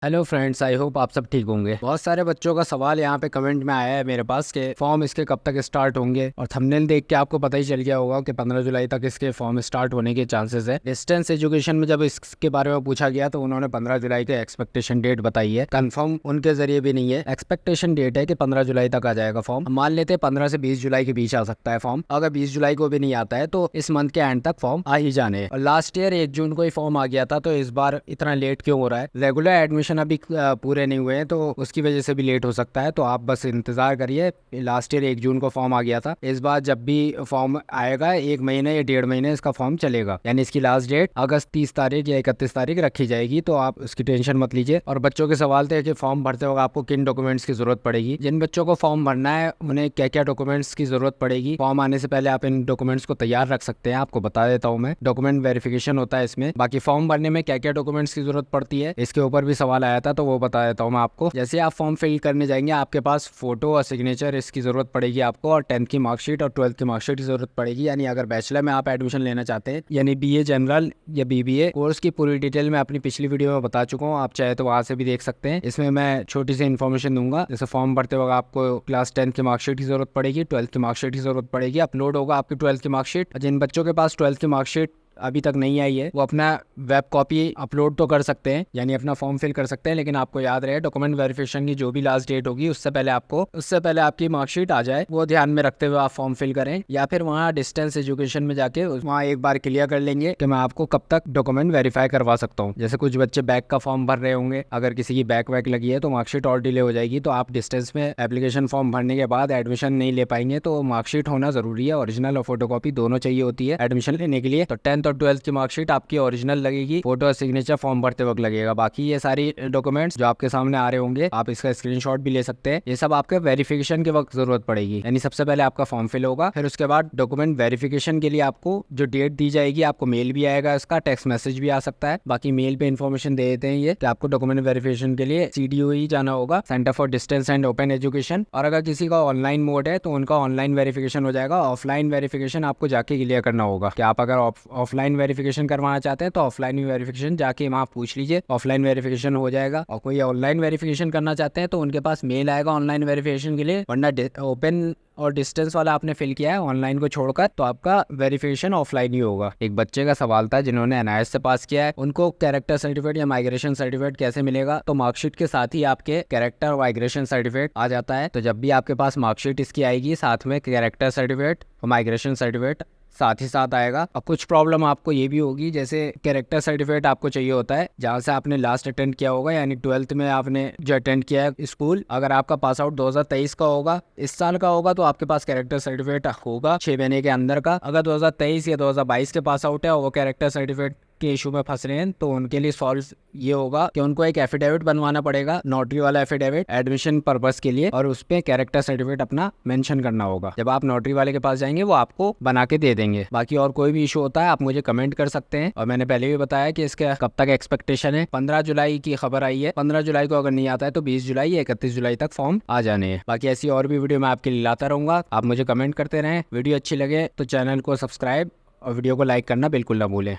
Hello friends, I hope आप सब ठीक होंगे। बहुत सारे बच्चों का सवाल यहाँ पे कमेंट में आया है मेरे पास कि फॉर्म इसके कब तक स्टार्ट होंगे, और थंबनेल देख के आपको पता ही चल गया होगा कि 15 जुलाई तक इसके फॉर्म स्टार्ट होने के चांसेस है। डिस्टेंस एजुकेशन में जब इसके बारे में पूछा गया तो उन्होंने 15 जुलाई के एक्सपेक्टेशन डेट बताई है। कंफर्म उनके जरिए भी नहीं है, एक्सपेक्टेशन डेट है कि 15 जुलाई तक आ जाएगा फॉर्म। मान लेते हैं 15 से 20 जुलाई के बीच आ सकता है फॉर्म। अगर 20 जुलाई को भी नहीं आता है तो इस मंथ के एंड तक फॉर्म आ ही जाने हैं। और लास्ट ईयर 1 जून को ही फॉर्म आ गया था, तो इस बार इतना लेट क्यों हो रहा है? रेगुलर एडमिशन अभी पूरे नहीं हुए हैं तो उसकी वजह से भी लेट हो सकता है। तो आप बस इंतजार करिए। लास्ट ईयर 1 जून को फॉर्म आ गया था, इस बार जब भी फॉर्म आएगा 1 महीने या 1.5 महीने इसका फॉर्म चलेगा। यानी इसकी लास्ट डेट अगस्त 30 तारीख या 31 तारीख रखी जाएगी, तो आप उसकी टेंशन मत लीजिए। और बच्चों के सवाल थे कि फॉर्म भरते वक्त आपको किन डॉक्यूमेंट्स की जरूरत पड़ेगी। जिन बच्चों को फॉर्म भरना है उन्हें क्या क्या डॉक्यूमेंट्स की जरूरत पड़ेगी, फॉर्म आने से पहले आप इन डॉक्यूमेंट्स को तैयार रख सकते हैं। आपको बता देता हूँ मैं, डॉक्यूमेंट वेरिफिकेशन होता है इसमें। बाकी फॉर्म भरने में क्या क्या डॉक्यूमेंट्स की जरूरत पड़ती है इसके ऊपर भी सवाल आया था, तो वो बता देता हूँ मैं आपको। जैसे आप फॉर्म फिल करने जाएंगे, आपके पास फोटो और सिग्नेचर इसकी जरूरत पड़ेगी आपको, और 10th की मार्कशीट और 12th की मार्कशीट की जरूरत पड़ेगी। यानी अगर बैचलर में आप एडमिशन लेना चाहते हैं, यानी बीए जनरल या बीबीए कोर्स की पूरी डिटेल मैं अपनी पिछली वीडियो में बता चुका हूँ, आप चाहे तो वहां से भी देख सकते हैं। इसमें मैं छोटी सी इन्फॉर्मेशन दूंगा। जैसे फॉर्म भरते वक्त आपको क्लास 10th की मार्कशीट की जरूरत पड़ेगी, 12th की मार्कशीट की जरूरत पड़ेगी। अपलोड होगा आपकी 12th की मार्कशीट। जिन बच्चों के पास 12th की मार्कशीट अभी तक नहीं आई है वो अपना वेब कॉपी अपलोड तो कर सकते हैं, यानी अपना फॉर्म फिल कर सकते हैं। लेकिन आपको याद रहे, डॉक्यूमेंट वेरिफिकेशन की जो भी लास्ट डेट होगी उससे पहले आपकी मार्कशीट आ जाए, वो ध्यान में रखते हुए आप फॉर्म फिल करें। या फिर वहाँ डिस्टेंस एजुकेशन में जाके वहाँ एक बार क्लियर कर लेंगे कि मैं आपको कब तक डॉक्यूमेंट वेरीफाई करवा सकता हूँ। जैसे कुछ बच्चे बैक का फॉर्म भर रहे होंगे, अगर किसी की बैक वैक लगी है तो मार्कशीट और डिले हो जाएगी, तो आप डिस्टेंस में एप्लीकेशन फॉर्म भरने के बाद एडमिशन नहीं ले पाएंगे। तो मार्कशीट होना जरूरी है, ओरिजिनल और फोटोकॉपी दोनों चाहिए होती है एडमिशन लेने के लिए। तो 10th और 12th की मार्कशीट आपकी ओरिजिनल लगेगी, फोटो और सिग्नेचर फॉर्म भरते वक्त लगेगा। बाकी ये सारी डॉक्यूमेंट्स जो आपके सामने आ रहे होंगे, आप इसका स्क्रीनशॉट भी ले सकते हैं। ये सब आपके वेरिफिकेशन के वक्त जरूरत पड़ेगी। यानी सबसे पहले आपका फॉर्म फिल होगा, फिर उसके बाद डॉक्यूमेंट वेरिफिकेशन के लिए आपको जो डेट दी जाएगी, आपको मेल भी आएगा, इसका टेक्स्ट मैसेज भी आ सकता है। बाकी मेल पे इन्फॉर्मेशन दे देते हैं ये कि आपको डॉक्यूमेंट वेरिफिकेशन के लिए CDOE जाना होगा, centre for distance and open education. और अगर किसी का ऑनलाइन मोड है तो उनका ऑनलाइन वेरिफिकेशन हो जाएगा। ऑफलाइन वेरिफिकेशन आपको जाके क्लियर करना होगा। कि आप अगर ऑफलाइन वेरिफिकेशन करवाना चाहते हैं तो ऑफलाइन वेरिफिकेशन जाके वहाँ पूछ लीजिए, ऑफलाइन वेरिफिकेशन हो जाएगा। और कोई ऑनलाइन वेरिफिकेशन करना चाहते हैं तो उनके पास मेल आएगा ऑनलाइन वेरिफिकेशन के लिए। वरना ओपन और डिस्टेंस वाला आपने फिल किया है ऑनलाइन को छोड़कर, तो आपका वेरिफिकेशन ऑफलाइन ही होगा। एक बच्चे का सवाल था जिन्होंने NIS से पास किया है, उनको कैरेक्टर सर्टिफिकेट या माइग्रेशन सर्टिफिकेट कैसे मिलेगा? तो मार्कशीट के साथ ही आपके कैरेक्टर और माइग्रेशन सर्टिफिकेट आ जाता है। तो जब भी आपके पास मार्कशीट इसकी आएगी, साथ में कैरेक्टर सर्टिफिकेट और माइग्रेशन सर्टिफिकेट साथ ही साथ आएगा। अब कुछ प्रॉब्लम आपको ये भी होगी, जैसे कैरेक्टर सर्टिफिकेट आपको चाहिए होता है जहाँ से आपने लास्ट अटेंड किया होगा, यानी 12th में आपने जो अटेंड किया है स्कूल। अगर आपका पास आउट 2023 का होगा, इस साल का होगा, तो आपके पास कैरेक्टर सर्टिफिकेट होगा 6 महीने के अंदर का। अगर 2023 या 2022 के पास आउट है और वो कैरेक्टर सर्टिफिकेट के इशू में फंस रहे हैं, तो उनके लिए सॉल्व ये होगा कि उनको एक एफिडेविट बनवाना पड़ेगा, नोटरी वाला एफिडेविट एडमिशन पर्पस के लिए, और उस पे कैरेक्टर सर्टिफिकेट अपना मेंशन करना होगा। जब आप नोटरी वाले के पास जाएंगे वो आपको बना के दे देंगे। बाकी और कोई भी इशू होता है आप मुझे कमेंट कर सकते हैं। और मैंने पहले भी बताया कि इसके कब तक एक्सपेक्टेशन है। 15 जुलाई की खबर आई है, 15 जुलाई को अगर नहीं आता है तो 20 जुलाई या 31 जुलाई तक फॉर्म आ जाने हैं। बाकी ऐसी और भी वीडियो मैं आपके लिए लाता रहूंगा, आप मुझे कमेंट करते रहें। वीडियो अच्छी लगे तो चैनल को सब्सक्राइब और वीडियो को लाइक करना बिल्कुल ना भूलें।